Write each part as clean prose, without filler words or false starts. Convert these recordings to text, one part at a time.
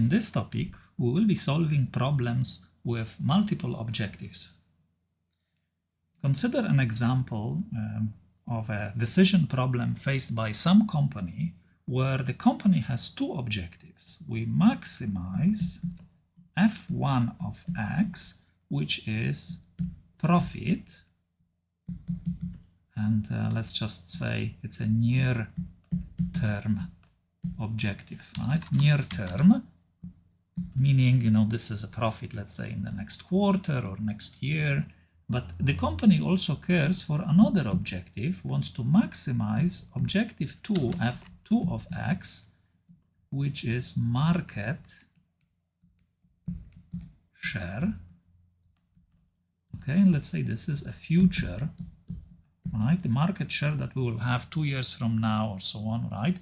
in this topic, we will be solving problems with multiple objectives. Consider an example of a decision problem faced by some company where the company has two objectives. We maximize f1 of x, which is profit, and let's just say it's a near-term objective, right? Near term, meaning, you know, this is a profit, let's say, in the next quarter or next year. But the company also cares for another objective, wants to maximize objective 2, f2 of x, which is market share. Okay, and let's say this is a future, right? The market share that we will have 2 years from now or so on, right?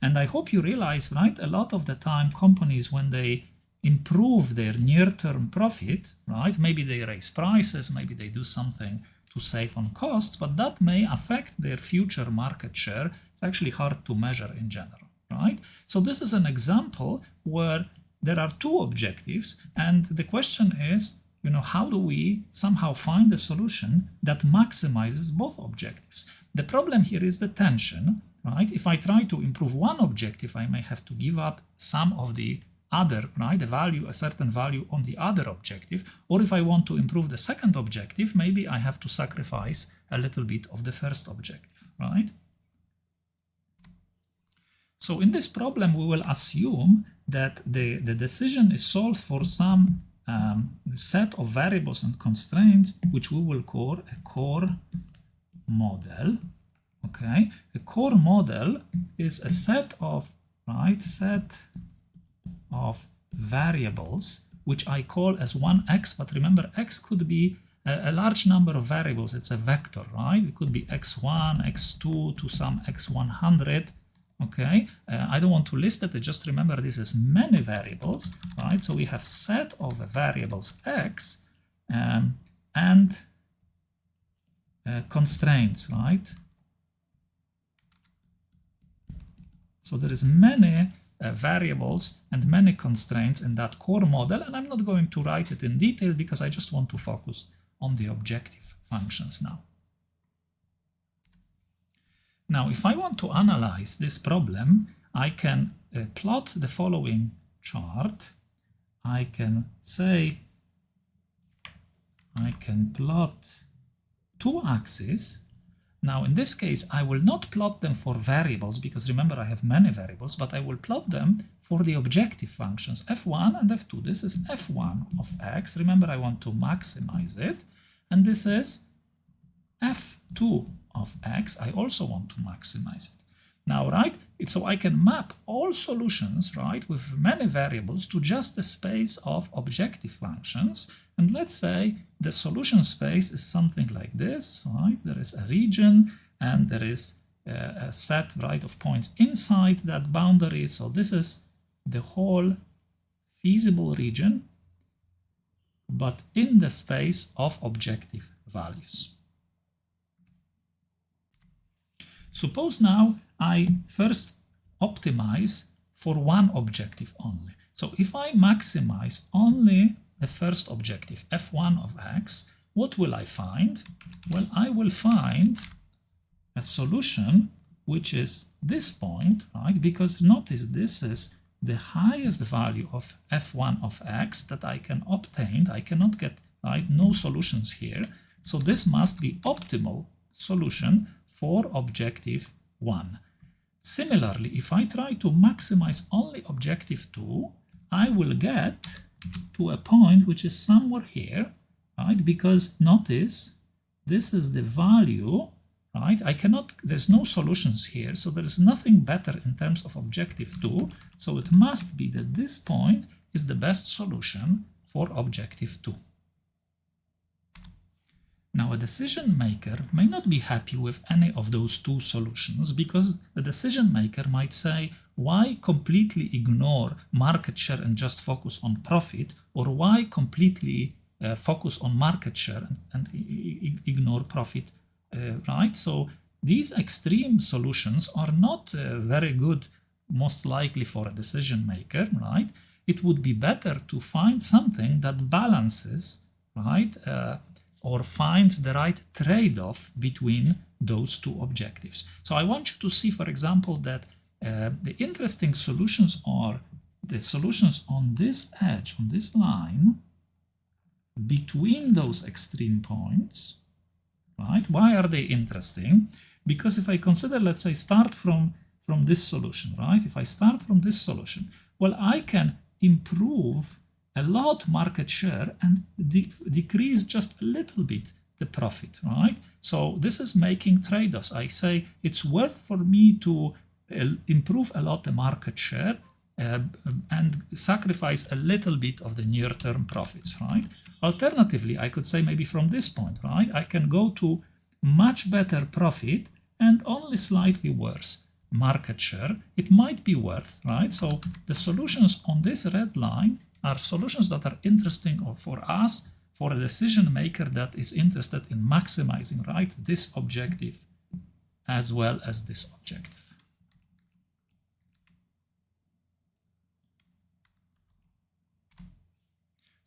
And I hope you realize, right, a lot of the time companies, when they improve their near-term profit, right, maybe they raise prices, maybe they do something to save on costs, but that may affect their future market share. It's actually hard to measure in general, right? So this is an example where there are two objectives, and the question is, you know, how do we somehow find a solution that maximizes both objectives? The problem here is the tension, right? If I try to improve one objective, I may have to give up some of the other, right? A certain value on the other objective. Or if I want to improve the second objective, maybe I have to sacrifice a little bit of the first objective, right? So in this problem, we will assume that the decision is solved for some set of variables and constraints, which we will call a core model. Okay, a core model is a set of variables which I call as 1x, but remember, x could be a large number of variables. It's a vector, right? It could be x1, x2 to some x100. Okay, I don't want to list it. Just remember, this is many variables, right? So we have set of variables x and constraints, right? So there is many variables and many constraints in that core model, and I'm not going to write it in detail because I just want to focus on the objective functions now. Now, if I want to analyze this problem, I can plot the following chart. I can say I can plot two axes. Now, in this case, I will not plot them for variables because remember, I have many variables, but I will plot them for the objective functions f1 and f2. This is f1 of x. Remember, I want to maximize it. And this is f2 of x. I also want to maximize it. Now, right, so I can map all solutions, right, with many variables to just the space of objective functions. And let's say the solution space is something like this, right? There is a region and there is a set, right, of points inside that boundary. So this is the whole feasible region, but in the space of objective values. Suppose now I first optimize for one objective only. So if I maximize only the first objective, f1 of x, what will I find? Well, I will find a solution which is this point, right? Because notice this is the highest value of f1 of x that I can obtain. I cannot get, right, no solutions here. So this must be optimal solution for objective 1. Similarly, if I try to maximize only objective 2, I will get to a point which is somewhere here, right? Because notice, this is the value, right? There's no solutions here, so there is nothing better in terms of objective 2. So it must be that this point is the best solution for objective 2. Now, a decision maker may not be happy with any of those two solutions because the decision maker might say, why completely ignore market share and just focus on profit, or why completely focus on market share and ignore profit, right? So these extreme solutions are not very good, most likely for a decision maker, right? it would be better to find something that balances, right, or finds the right trade-off between those two objectives. So I want you to see, for example, that the interesting solutions are the solutions on this edge, on this line, between those extreme points, right? Why are they interesting? Because if I consider, let's say, start from this solution, right? If I start from this solution, well, I can improve a lot market share and decrease just a little bit the profit, right? So this is making trade-offs. I say it's worth for me to improve a lot the market share and sacrifice a little bit of the near-term profits, right? Alternatively, I could say maybe from this point, right, I can go to much better profit and only slightly worse market share. It might be worth, right? So the solutions on this red line are solutions that are interesting for us, for a decision maker that is interested in maximizing, right, this objective as well as this objective.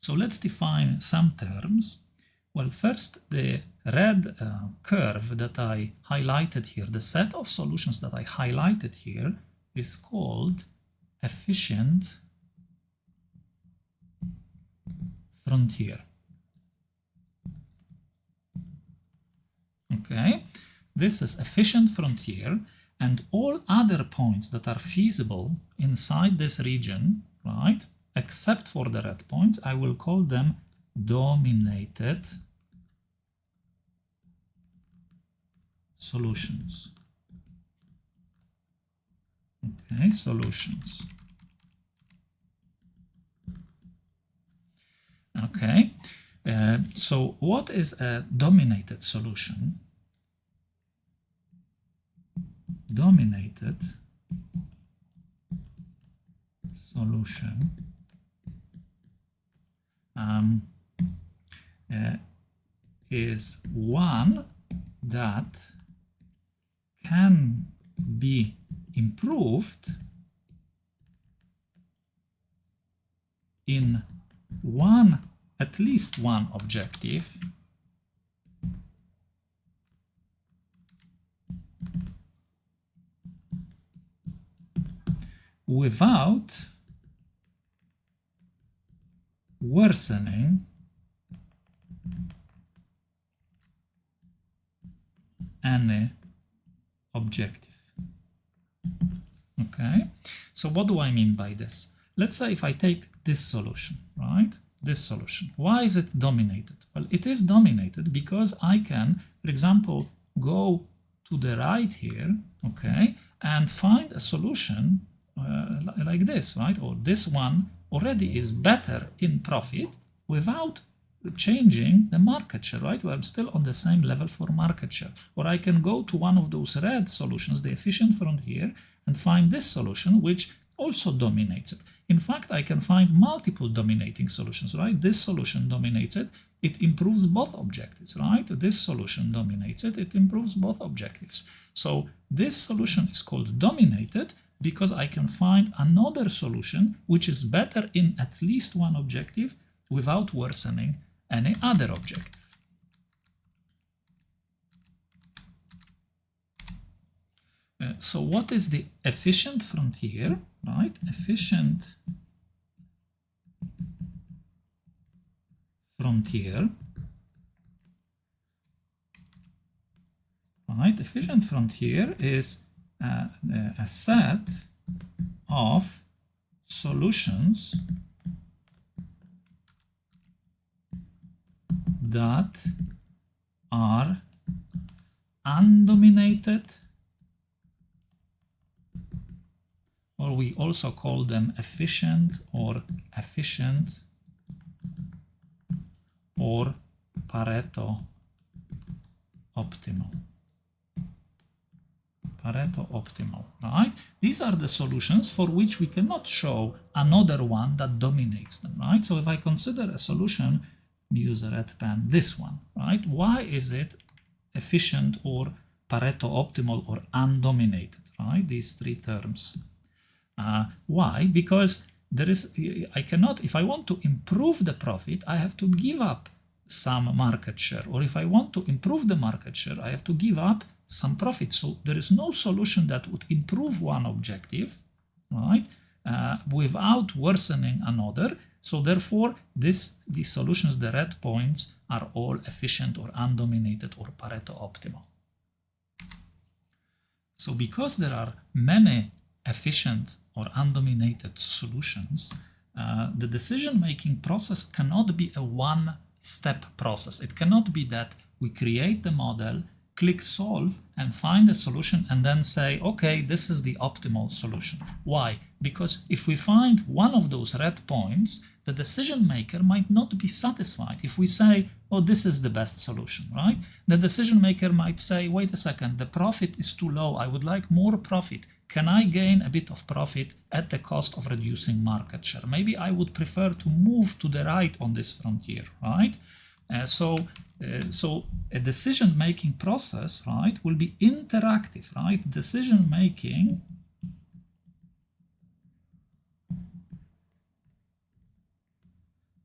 So let's define some terms. Well, first, the red curve that I highlighted here, the set of solutions that I highlighted here is called efficient frontier. Okay, this is efficient frontier, and all other points that are feasible inside this region, right, except for the red points, I will call them dominated solutions. Okay, solutions. Okay, so what is a dominated solution? Dominated solution is one that can be improved in at least one objective without worsening any objective. Okay, so what do I mean by this? Let's say if I take this solution, right? This solution. Why is it dominated? Well, it is dominated because I can, for example, go to the right here, okay, and find a solution like this, right? Or this one already is better in profit without changing the market share, right? Well, I'm still on the same level for market share. Or I can go to one of those red solutions, the efficient frontier, and find this solution, which also dominates it. In fact, I can find multiple dominating solutions, right? This solution dominates it. It improves both objectives, right? This solution dominates it. It improves both objectives. So this solution is called dominated because I can find another solution which is better in at least one objective without worsening any other objective. So what is the efficient frontier, right? Efficient frontier, right? Efficient frontier is a set of solutions that are undominated, or we also call them efficient or Pareto optimal. Pareto optimal, right? These are the solutions for which we cannot show another one that dominates them, right? So if I consider a solution, let me use a red pen, this one, right? Why is it efficient or Pareto optimal or undominated, right? These three terms. Why? Because there is, I cannot, if I want to improve the profit, I have to give up some market share. Or if I want to improve the market share, I have to give up some profit. So there is no solution that would improve one objective, right, without worsening another. So therefore, these solutions, the red points, are all efficient or undominated or Pareto optimal. So because there are many efficient or undominated solutions, the decision-making process cannot be a one-step process. It cannot be that we create the model, click solve, and find a solution, and then say, okay, this is the optimal solution. Why? Because if we find one of those red points, the decision maker might not be satisfied. If we say, oh, this is the best solution, right? The decision maker might say, wait a second, the profit is too low. I would like more profit. Can I gain a bit of profit at the cost of reducing market share? Maybe I would prefer to move to the right on this frontier, right? So a decision-making process, right, will be interactive, right? Decision-making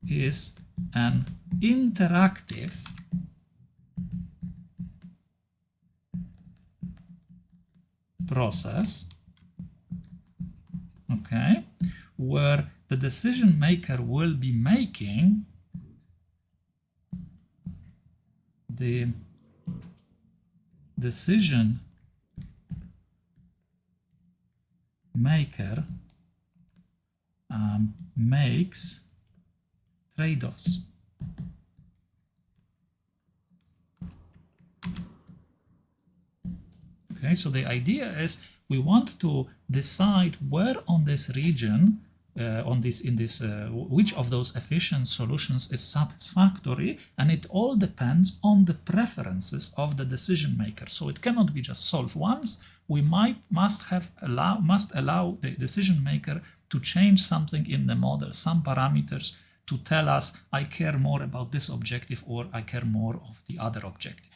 is an interactive process, okay, where the decision maker will be making the decision maker makes trade-offs. Okay, so the idea is we want to decide where on this region, which of those efficient solutions is satisfactory, and it all depends on the preferences of the decision maker. So it cannot be just solve once. We must allow the decision maker to change something in the model, some parameters, to tell us I care more about this objective or I care more of the other objective.